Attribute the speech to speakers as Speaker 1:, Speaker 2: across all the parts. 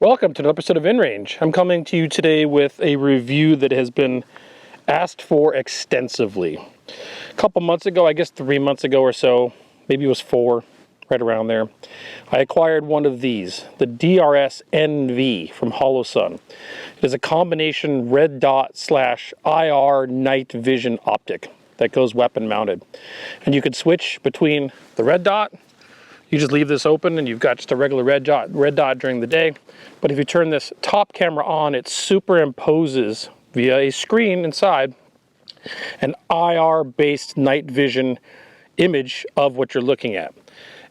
Speaker 1: Welcome to another episode of InRange. I'm coming to you today with a review that has been asked for extensively. A couple months ago, I guess 3 months ago or so, maybe it was 4, right around there, I acquired one of these, the DRS-NV from Holosun. It is a combination red dot / IR night vision optic that goes weapon mounted. And you could switch between the red dot. You just leave this open and you've got just a regular red dot during the day. But if you turn this top camera on, it superimposes via a screen inside an IR-based night vision image of what you're looking at.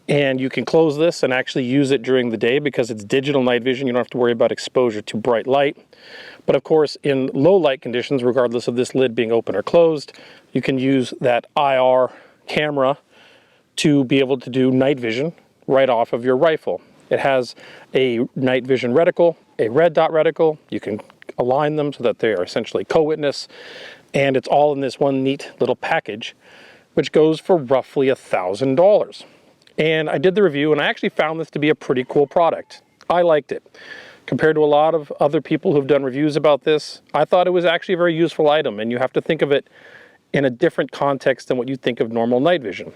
Speaker 1: And you can close this and actually use it during the day because it's digital night vision. You don't have to worry about exposure to bright light. But of course, in low light conditions, regardless of this lid being open or closed, you can use that IR camera to be able to do night vision right off of your rifle. It has a night vision reticle, a red dot reticle. You can align them so that they are essentially co-witness, and it's all in this one neat little package, which goes for roughly $1,000. And I did the review, and I actually found this to be a pretty cool product. I liked it. Compared to a lot of other people who've done reviews about this, I thought it was actually a very useful item, and you have to think of it in a different context than what you think of normal night vision,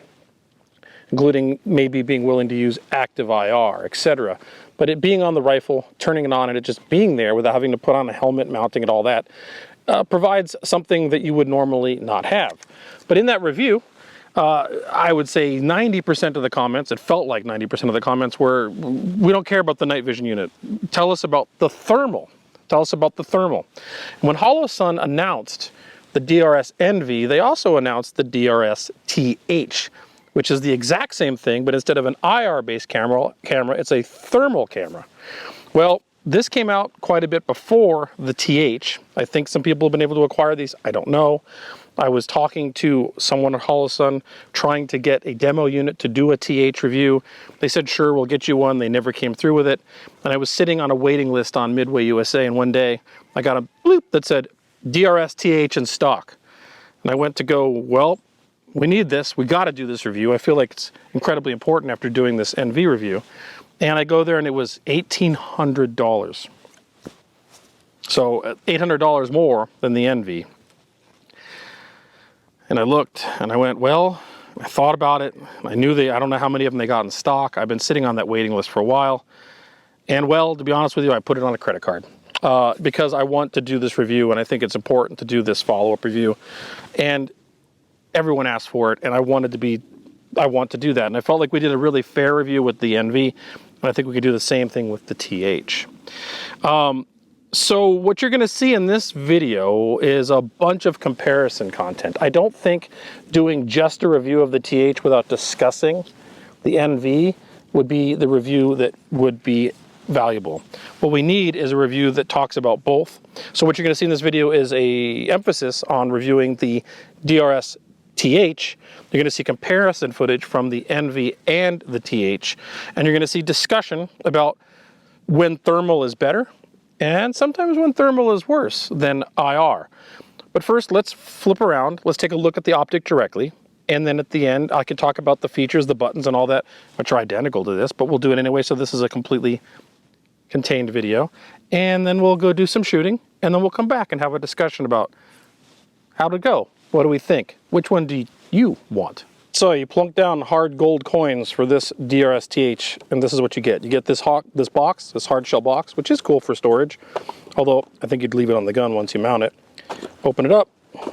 Speaker 1: including maybe being willing to use active IR, etc. But it being on the rifle, turning it on, and it just being there without having to put on a helmet, mounting it, all that, provides something that you would normally not have. But in that review, I would say 90% of the comments, it felt like 90% of the comments were, we don't care about the night vision unit. Tell us about the thermal. Tell us about the thermal. And when Holosun announced the DRS-NV, they also announced the DRS-TH, which is the exact same thing, but instead of an IR-based camera, it's a thermal camera. Well, this came out quite a bit before the TH. I think some people have been able to acquire these. I don't know. I was talking to someone at Holosun trying to get a demo unit to do a TH review. They said, sure, we'll get you one. They never came through with it. And I was sitting on a waiting list on Midway USA, and one day I got a bloop that said DRS-TH in stock. And I went to go, well, we need this. We got to do this review. I feel like it's incredibly important after doing this NV review. And I go there and it was $1,800. So $800 more than the NV. And I looked and I went, well, I thought about it. I knew I don't know how many of them they got in stock. I've been sitting on that waiting list for a while. And well, to be honest with you, I put it on a credit card because I want to do this review and I think it's important to do this follow-up review. And everyone asked for it, and I want to do that. And I felt like we did a really fair review with the NV, and I think we could do the same thing with the TH. So what you're going to see in this video is a bunch of comparison content. I don't think doing just a review of the TH without discussing the NV would be the review that would be valuable. What we need is a review that talks about both. So what you're going to see in this video is a emphasis on reviewing the DRS-TH. You're going to see comparison footage from the NV and the TH, and you're going to see discussion about when thermal is better and sometimes when thermal is worse than IR. But first, let's flip around. Let's take a look at the optic directly, and then at the end I can talk about the features, the buttons and all that, which are identical to this, but we'll do it anyway, so this is a completely contained video. And then we'll go do some shooting, and then we'll come back and have a discussion about how to go. What do we think? Which one do you want? So you plunk down hard gold coins for this DRS-TH, and this is what you get. You get this box, this hard shell box, which is cool for storage, although I think you'd leave it on the gun once you mount it. Open it up, you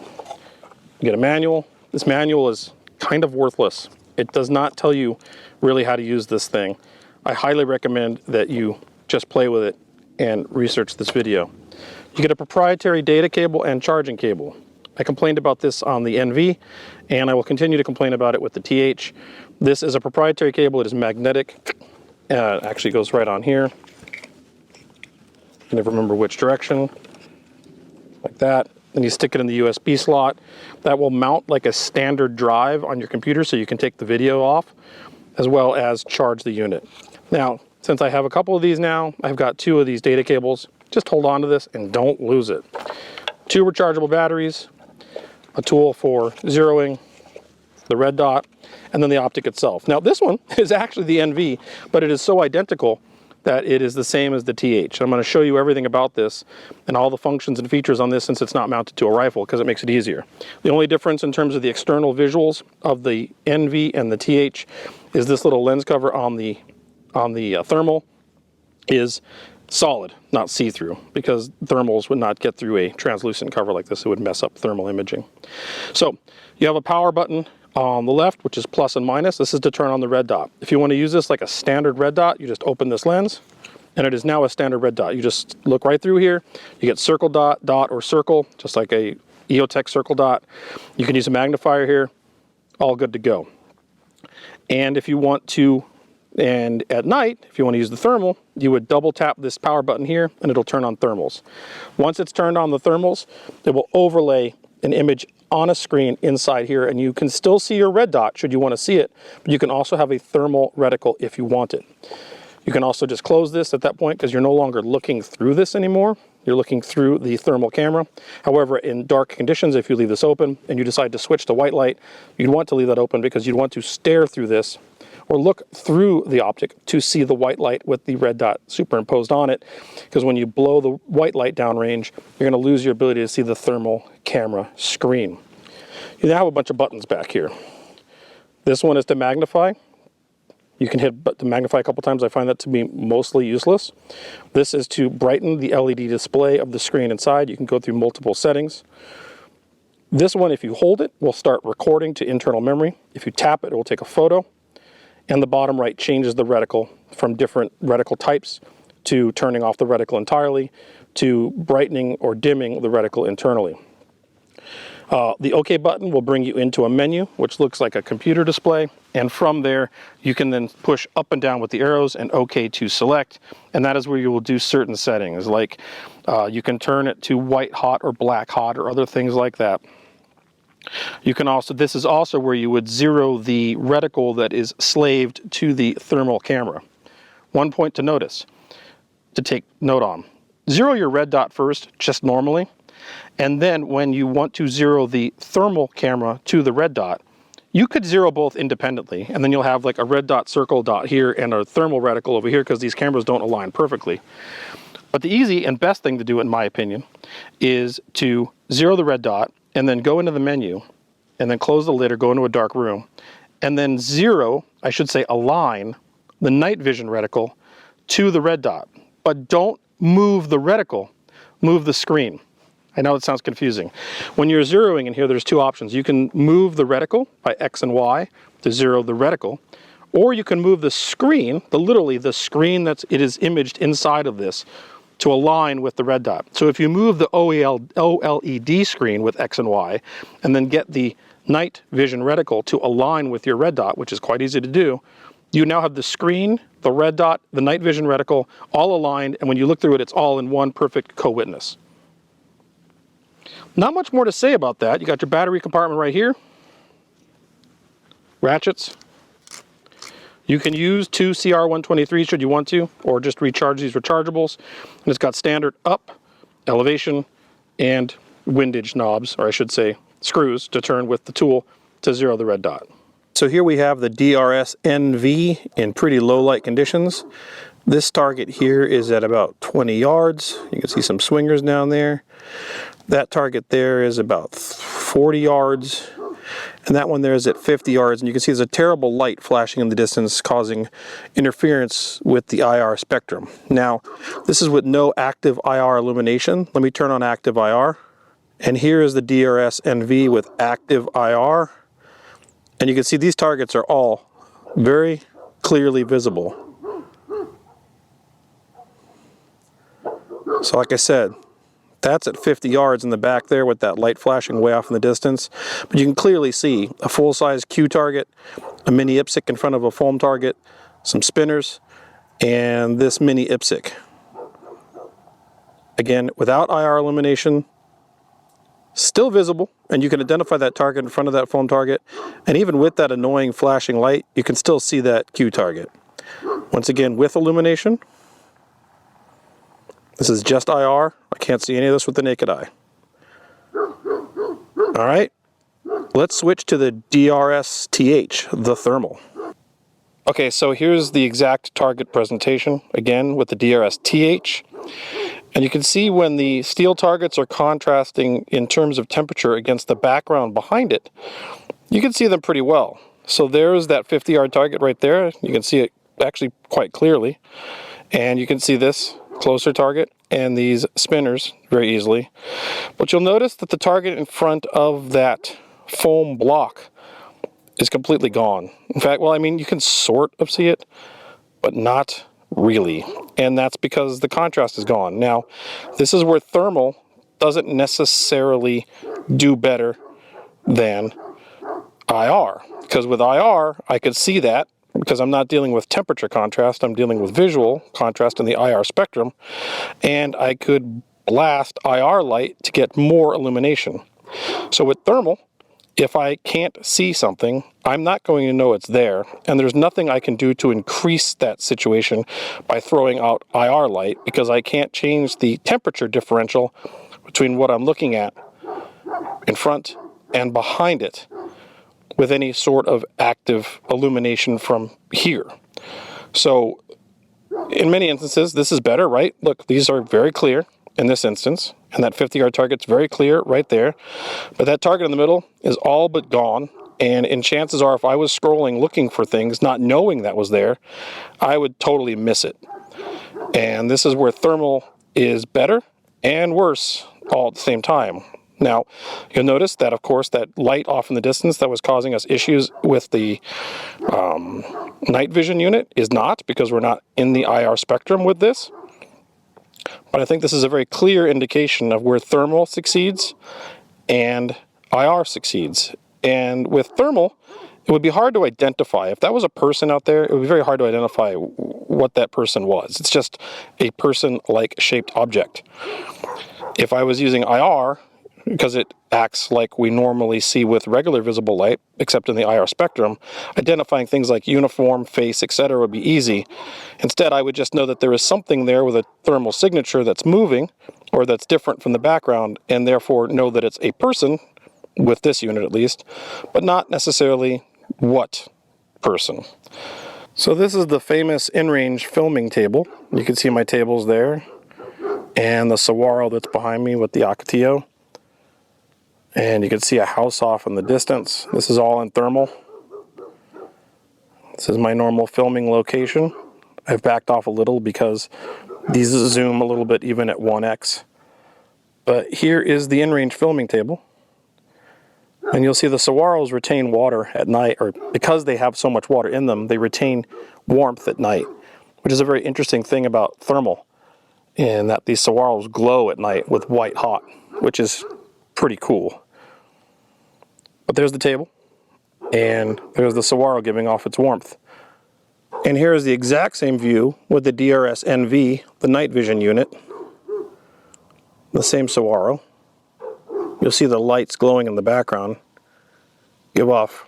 Speaker 1: get a manual. This manual is kind of worthless. It does not tell you really how to use this thing. I highly recommend that you just play with it and research this video. You get a proprietary data cable and charging cable. I complained about this on the NV, and I will continue to complain about it with the TH. This is a proprietary cable. It is magnetic. It actually goes right on here. I never remember which direction. Like that. Then you stick it in the USB slot. That will mount like a standard drive on your computer so you can take the video off, as well as charge the unit. Now, since I have a couple of these now, I've got 2 of these data cables. Just hold on to this and don't lose it. 2 rechargeable batteries, a tool for zeroing the red dot, and then the optic itself. Now this one is actually the NV, but it is so identical that it is the same as the TH. I'm going to show you everything about this and all the functions and features on this since it's not mounted to a rifle because it makes it easier. The only difference in terms of the external visuals of the NV and the TH is this little lens cover on the thermal is solid, not see-through, because thermals would not get through a translucent cover like this. It would mess up thermal imaging. So you have a power button on the left, which is plus and minus. This is to turn on the red dot. If you want to use this like a standard red dot, you just open this lens, and it is now a standard red dot. You just look right through here. You get circle dot, dot, or circle, just like a EOTech circle dot. You can use a magnifier here. All good to go. And if you want to, and at night, if you want to use the thermal, you would double tap this power button here, and it'll turn on thermals. Once it's turned on the thermals, it will overlay an image on a screen inside here, and you can still see your red dot should you want to see it, but you can also have a thermal reticle if you want it. You can also just close this at that point because you're no longer looking through this anymore. You're looking through the thermal camera. However, in dark conditions, if you leave this open and you decide to switch to white light, you'd want to leave that open because you'd want to stare through this or look through the optic to see the white light with the red dot superimposed on it, because when you blow the white light downrange, you're going to lose your ability to see the thermal camera screen. You now have a bunch of buttons back here. This one is to magnify. You can hit to magnify a couple times. I find that to be mostly useless. This is to brighten the LED display of the screen inside. You can go through multiple settings. This one, if you hold it, will start recording to internal memory. If you tap it, it will take a photo. And the bottom right changes the reticle from different reticle types to turning off the reticle entirely to brightening or dimming the reticle internally. The OK button will bring you into a menu, which looks like a computer display. And from there, you can then push up and down with the arrows and OK to select. And that is where you will do certain settings, like you can turn it to white hot or black hot or other things like that. You can also, this is also where you would zero the reticle that is slaved to the thermal camera. One point to notice, to take note on. Zero your red dot first, just normally. And then when you want to zero the thermal camera to the red dot, you could zero both independently. And then you'll have like a red dot circle dot here and a thermal reticle over here because these cameras don't align perfectly. But the easy and best thing to do, in my opinion, is to zero the red dot and then go into the menu and then close the lid or go into a dark room and then zero, I should say align, the night vision reticle to the red dot. But don't move the reticle, move the screen. I know it sounds confusing. When you're zeroing in here, there's two options. You can move the reticle by X and Y to zero the reticle, or you can move the screen, literally the screen that it is imaged inside of this, to align with the red dot. So if you move the OLED screen with X and Y, and then get the night vision reticle to align with your red dot, which is quite easy to do, you now have the screen, the red dot, the night vision reticle, all aligned, and when you look through it, it's all in one perfect co-witness. Not much more to say about that. You got your battery compartment right here. Ratchets. You can use two CR123 should you want to, or just recharge these rechargeables. And it's got standard up, elevation, and windage knobs, or I should say screws, to turn with the tool to zero the red dot. So here we have the DRS-NV in pretty low light conditions. This target here is at about 20 yards. You can see some swingers down there. That target there is about 40 yards. And that one there is at 50 yards, and you can see there's a terrible light flashing in the distance causing interference with the IR spectrum. Now, this is with no active IR illumination. Let me turn on active IR. And here is the DRS-NV with active IR. And you can see these targets are all very clearly visible. So like I said, that's at 50 yards in the back there with that light flashing way off in the distance. But you can clearly see a full-size Q target, a mini IPSC in front of a foam target, some spinners, and this mini IPSC. Again, without IR illumination, still visible, and you can identify that target in front of that foam target. And even with that annoying flashing light, you can still see that Q target. Once again, with illumination, this is just IR. I can't see any of this with the naked eye. All right, let's switch to the DRS-TH, the thermal. Okay, so here's the exact target presentation, again with the DRS-TH. And you can see when the steel targets are contrasting in terms of temperature against the background behind it, you can see them pretty well. So there's that 50-yard target right there. You can see it actually quite clearly. And you can see this closer target and these spinners very easily. But you'll notice that the target in front of that foam block is completely gone. In fact, well, I mean, you can sort of see it, but not really. And that's because the contrast is gone. Now, this is where thermal doesn't necessarily do better than IR. Because with IR, I could see that because I'm not dealing with temperature contrast, I'm dealing with visual contrast in the IR spectrum, and I could blast IR light to get more illumination. So with thermal, if I can't see something, I'm not going to know it's there, and there's nothing I can do to increase that situation by throwing out IR light, because I can't change the temperature differential between what I'm looking at in front and behind it with any sort of active illumination from here. So in many instances, this is better, right? Look, these are very clear in this instance, and that 50-yard target's very clear right there. But that target in the middle is all but gone, and chances are if I was scrolling looking for things, not knowing that was there, I would totally miss it. And this is where thermal is better and worse all at the same time. Now, you'll notice that, of course, that light off in the distance that was causing us issues with the night vision unit is not, because we're not in the IR spectrum with this. But I think this is a very clear indication of where thermal succeeds and IR succeeds. And with thermal, it would be hard to identify. If that was a person out there, it would be very hard to identify what that person was. It's just a person-like shaped object. If I was using IR, because it acts like we normally see with regular visible light, except in the IR spectrum, identifying things like uniform, face, etc. would be easy. Instead, I would just know that there is something there with a thermal signature that's moving, or that's different from the background, and therefore know that it's a person, with this unit at least, but not necessarily what person. So this is the famous InRange filming table. You can see my tables there, and the saguaro that's behind me with the Ocotillo. And you can see a house off in the distance. This is all in thermal. This is my normal filming location. I've backed off a little because these zoom a little bit even at 1x. But here is the InRange filming table. And you'll see the saguaros retain water at night, or because they have so much water in them, they retain warmth at night, which is a very interesting thing about thermal, in that these saguaros glow at night with white hot, which is pretty cool. But there's the table, and there's the saguaro giving off its warmth. And here is the exact same view with the DRS-NV, the night vision unit. The same saguaro. You'll see the lights glowing in the background give off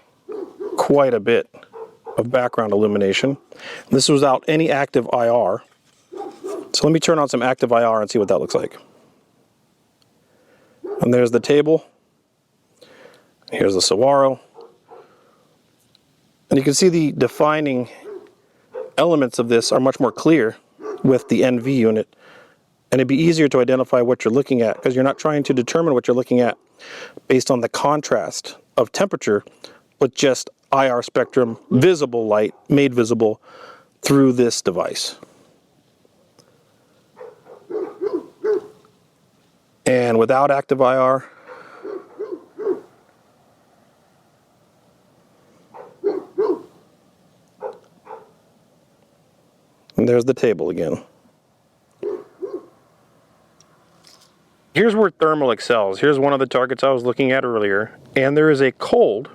Speaker 1: quite a bit of background illumination. This was without any active IR. So let me turn on some active IR and see what that looks like. And there's the table. Here's the saguaro. And you can see the defining elements of this are much more clear with the NV unit. And it'd be easier to identify what you're looking at, because you're not trying to determine what you're looking at based on the contrast of temperature, but just IR spectrum, visible light made visible through this device. And without active IR, and there's the table again. Here's where thermal excels. Here's one of the targets I was looking at earlier, and there is a cold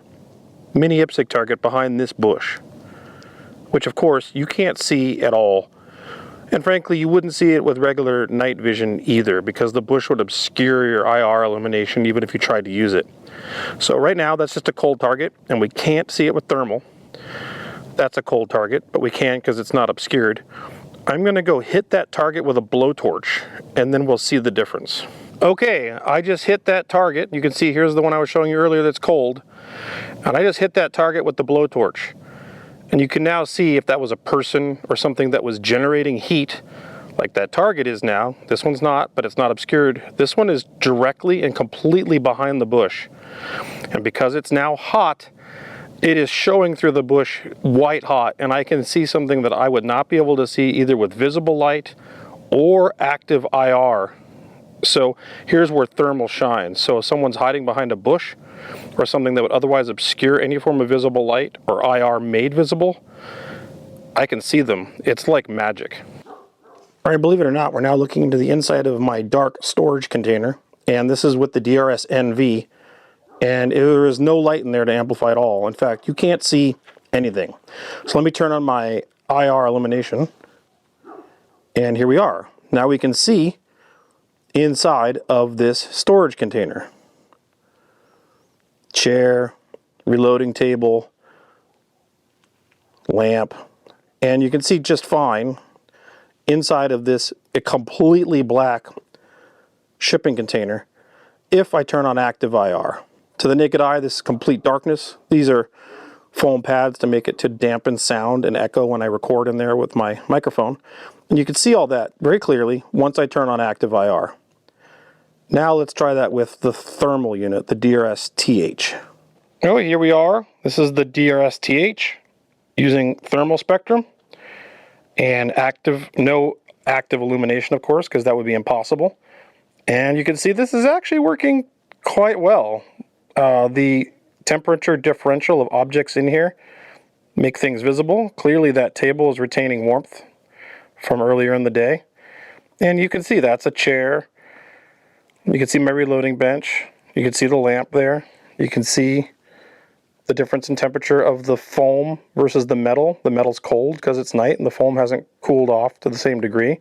Speaker 1: mini IPSC target behind this bush, which of course you can't see at all. And frankly, you wouldn't see it with regular night vision either, because the bush would obscure your IR illumination even if you tried to use it. So right now, that's just a cold target, and we can't see it with thermal. That's a cold target, but we can because it's not obscured. I'm going to go hit that target with a blowtorch, and then we'll see the difference. Okay, I just hit that target. You can see here's the one I was showing you earlier that's cold. And I just hit that target with the blowtorch. And you can now see if that was a person or something that was generating heat, like that target is now. This one's not, but it's not obscured. This one is directly and completely behind the bush. And because it's now hot, it is showing through the bush white hot, and I can see something that I would not be able to see either with visible light or active IR. So here's where thermal shines. So if someone's hiding behind a bush or something that would otherwise obscure any form of visible light or IR made visible, I can see them. It's like magic. All right, believe it or not, we're now looking into the inside of my dark storage container, and this is with the DRS-NV, and there is no light in there to amplify at all. In fact, you can't see anything. So let me turn on my IR illumination, and here we are. Now we can see inside of this storage container. Chair, reloading table, lamp, and you can see just fine inside of this a completely black shipping container if I turn on active IR. To the naked eye, this is complete darkness. These are foam pads to make it to dampen sound and echo when I record in there with my microphone. And you can see all that very clearly once I turn on active IR. Now let's try that with the thermal unit, the DRS-TH. Oh, here we are. This is the DRS-TH using thermal spectrum and no active illumination, of course, because that would be impossible. And you can see this is actually working quite well. The temperature differential of objects in here make things visible. Clearly that table is retaining warmth from earlier in the day. And you can see that's a chair. You can see my reloading bench. You can see the lamp there. You can see the difference in temperature of the foam versus the metal. The metal's cold because it's night and the foam hasn't cooled off to the same degree.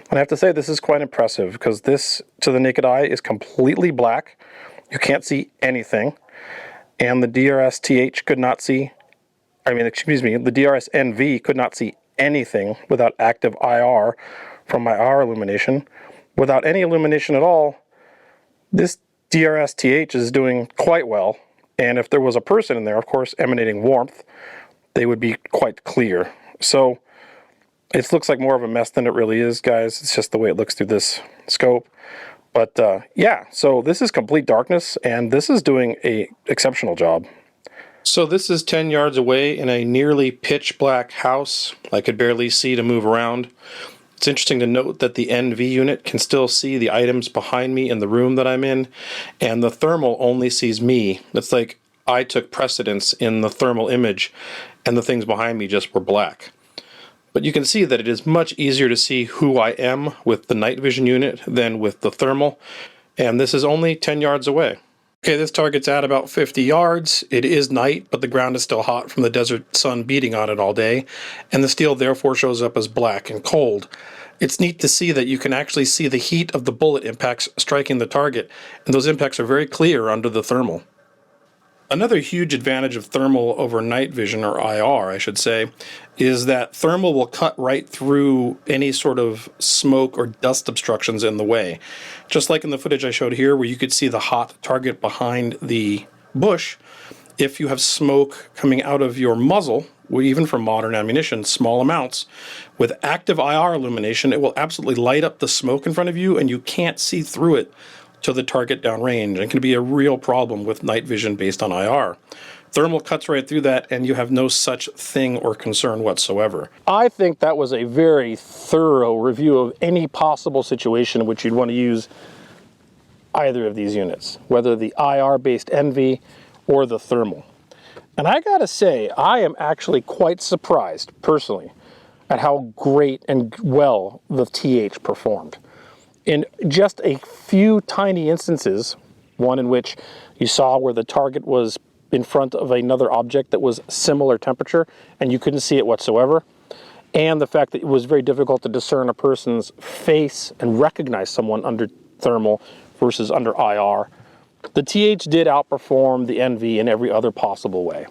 Speaker 1: And I have to say this is quite impressive because this, to the naked eye, is completely black. You can't see anything. And the DRS-TH could not see, the DRS-NV could not see anything without active IR from my IR illumination. Without any illumination at all, this DRS-TH is doing quite well, and if there was a person in there, of course, emanating warmth, they would be quite clear. So it looks like more of a mess than it really is, guys. It's just the way it looks through this scope. But yeah, so this is complete darkness, and this is doing an exceptional job. So this is 10 yards away in a nearly pitch black house. I could barely see to move around. It's interesting to note that the NV unit can still see the items behind me in the room that I'm in, and the thermal only sees me. It's like I took precedence in the thermal image, and the things behind me just were black. But you can see that it is much easier to see who I am with the night vision unit than with the thermal, and this is only 10 yards away. Okay, this target's at about 50 yards. It is night, but the ground is still hot from the desert sun beating on it all day, and the steel therefore shows up as black and cold. It's neat to see that you can actually see the heat of the bullet impacts striking the target, and those impacts are very clear under the thermal. Another huge advantage of thermal over night vision, or IR, I should say, is that thermal will cut right through any sort of smoke or dust obstructions in the way. Just like in the footage I showed here, where you could see the hot target behind the bush, if you have smoke coming out of your muzzle, even from modern ammunition, small amounts, with active IR illumination, it will absolutely light up the smoke in front of you, and you can't see through it to the target downrange, and can be a real problem with night vision based on IR. Thermal cuts right through that, and you have no such thing or concern whatsoever. I think that was a very thorough review of any possible situation in which you'd want to use either of these units, whether the IR-based NV or the thermal. And I gotta say, I am actually quite surprised, personally, at how great and well the TH performed. In just a few tiny instances, one in which you saw where the target was in front of another object that was similar temperature and you couldn't see it whatsoever, and the fact that it was very difficult to discern a person's face and recognize someone under thermal versus under IR, the TH did outperform the NV in every other possible way.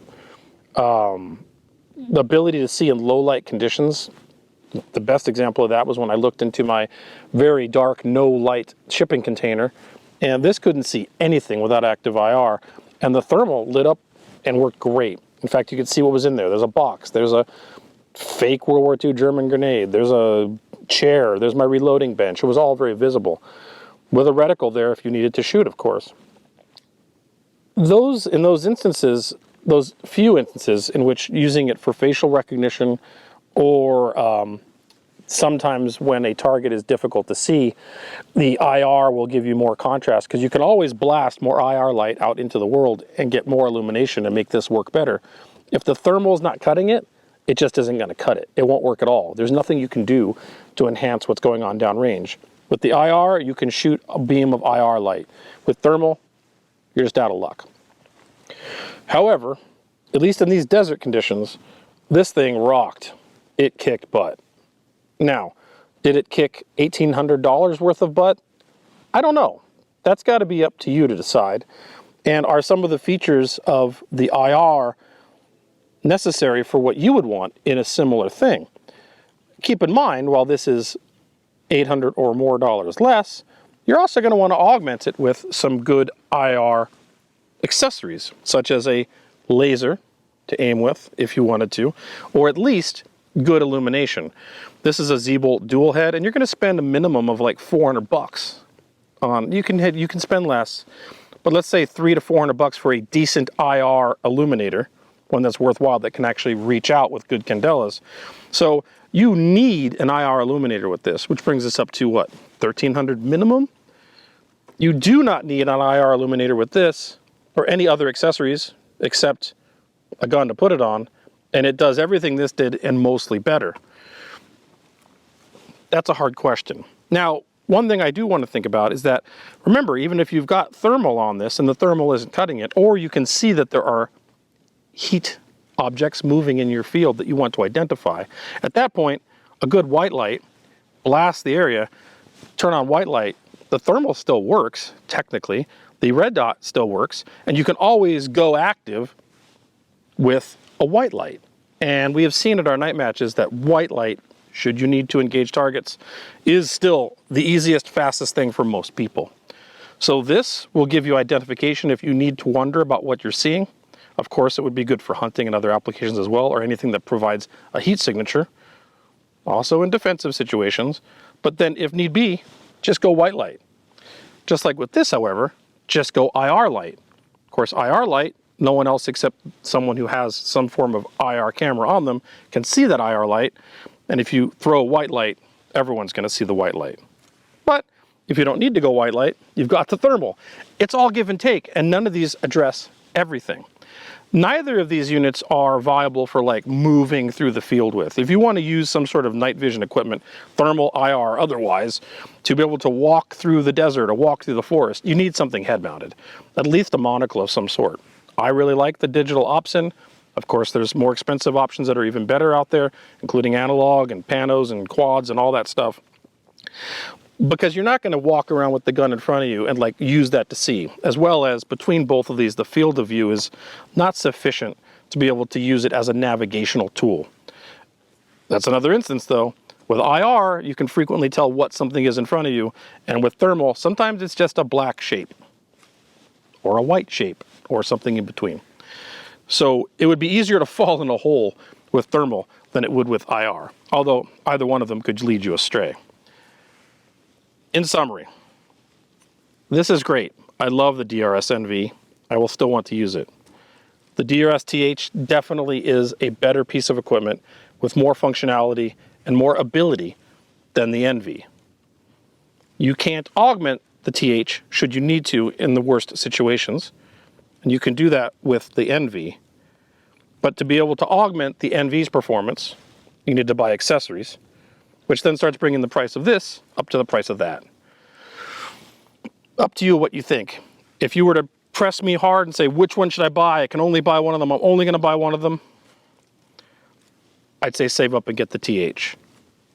Speaker 1: The ability to see in low light conditions, the best example of that was when I looked into my very dark, no light shipping container, and this couldn't see anything without active IR, and the thermal lit up and worked great. In fact, you can see what was in there. There's a box. There's a fake World War II German grenade. There's a chair. There's my reloading bench. It was all very visible. With a reticle there if you needed to shoot, of course. In those instances, those few instances in which using it for facial recognition or sometimes when a target is difficult to see, the IR will give you more contrast because you can always blast more IR light out into the world and get more illumination and make this work better. If the thermal is not cutting it, it just isn't going to cut it. It won't work at all. There's nothing you can do to enhance what's going on downrange. With the IR, you can shoot a beam of IR light. With thermal, you're just out of luck. However, at least in these desert conditions, this thing rocked. It kicked butt. Now, did it kick $1,800 worth of butt? I don't know. That's got to be up to you to decide. And are some of the features of the IR necessary for what you would want in a similar thing? Keep in mind, while this is $800 or more less, you're also going to want to augment it with some good IR accessories, such as a laser to aim with if you wanted to, or at least good illumination. This is a Z-Bolt dual head, and you're going to spend a minimum of like $400 on. You can spend less, but let's say $300 to $400 for a decent IR illuminator, one that's worthwhile that can actually reach out with good candelas. So you need an IR illuminator with this, which brings us up to what, $1,300 minimum? You do not need an IR illuminator with this or any other accessories except a gun to put it on, and it does everything this did and mostly better. That's a hard question. Now, one thing I do want to think about is that, remember, even if you've got thermal on this and the thermal isn't cutting it, or you can see that there are heat objects moving in your field that you want to identify, at that point, a good white light blasts the area, turn on white light, the thermal still works, technically, the red dot still works, and you can always go active with a white light. And we have seen at our night matches that white light, should you need to engage targets, is still the easiest, fastest thing for most people. So this will give you identification if you need to wonder about what you're seeing. Of course, it would be good for hunting and other applications as well, or anything that provides a heat signature, also in defensive situations. But then if need be, just go white light. Just like with this, however, just go IR light. Of course, IR light, no one else except someone who has some form of IR camera on them can see that IR light. And if you throw white light, everyone's going to see the white light. But if you don't need to go white light, you've got the thermal. It's all give and take, and none of these address everything. Neither of these units are viable for like moving through the field with. If you want to use some sort of night vision equipment, thermal, IR, otherwise, to be able to walk through the desert or walk through the forest, you need something head mounted, at least a monocle of some sort. I really like the digital Opsin. Of course, there's more expensive options that are even better out there, including analog and panos and quads and all that stuff. Because you're not going to walk around with the gun in front of you and like use that to see. As well as between both of these, the field of view is not sufficient to be able to use it as a navigational tool. That's another instance though. With IR, you can frequently tell what something is in front of you. And with thermal, sometimes it's just a black shape or a white shape or something in between. So it would be easier to fall in a hole with thermal than it would with IR. Although either one of them could lead you astray. In summary, this is great. I love the DRS-NV. I will still want to use it. The DRS-TH definitely is a better piece of equipment with more functionality and more ability than the NV. You can't augment the TH should you need to in the worst situations, and you can do that with the NV. But to be able to augment the NV's performance, you need to buy accessories, which then starts bringing the price of this up to the price of that. Up to you what you think. If you were to press me hard and say, which one should I buy? I can only buy one of them. I'm only going to buy one of them. I'd say save up and get the TH.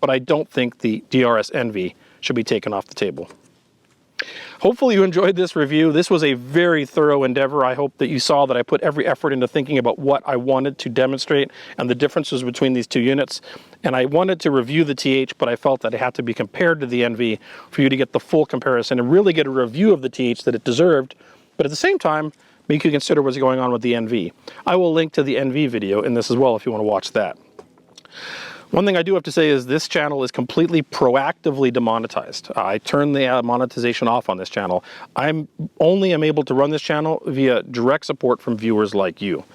Speaker 1: But I don't think the DRS-NV should be taken off the table. Hopefully you enjoyed this review. This was a very thorough endeavor. I hope that you saw that I put every effort into thinking about what I wanted to demonstrate and the differences between these two units. And I wanted to review the TH, but I felt that it had to be compared to the NV for you to get the full comparison and really get a review of the TH that it deserved, but at the same time, make you consider what's going on with the NV. I will link to the NV video in this as well if you want to watch that. One thing I do have to say is this channel is completely proactively demonetized. I turned the monetization off on this channel. I'm able to run this channel via direct support from viewers like you.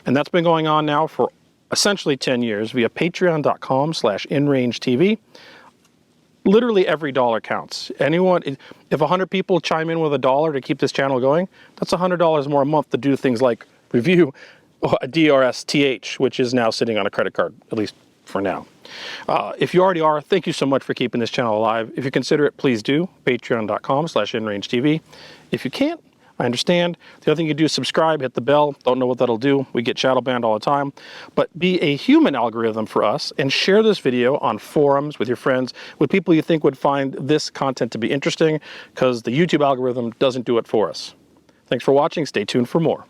Speaker 1: And that's been going on now for essentially 10 years via patreon.com/InRangeTV. Literally every dollar counts. If 100 people chime in with $1 to keep this channel going, that's $100 more a month to do things like review a DRS-TH, which is now sitting on a credit card, at least for now. If you already are, thank you so much for keeping this channel alive. If you consider it, please do. Patreon.com/InRangeTV. If you can't, I understand. The other thing you do is subscribe, hit the bell. Don't know what that'll do. We get shadow banned all the time. But be a human algorithm for us and share this video on forums with your friends, with people you think would find this content to be interesting, because the YouTube algorithm doesn't do it for us. Thanks for watching. Stay tuned for more.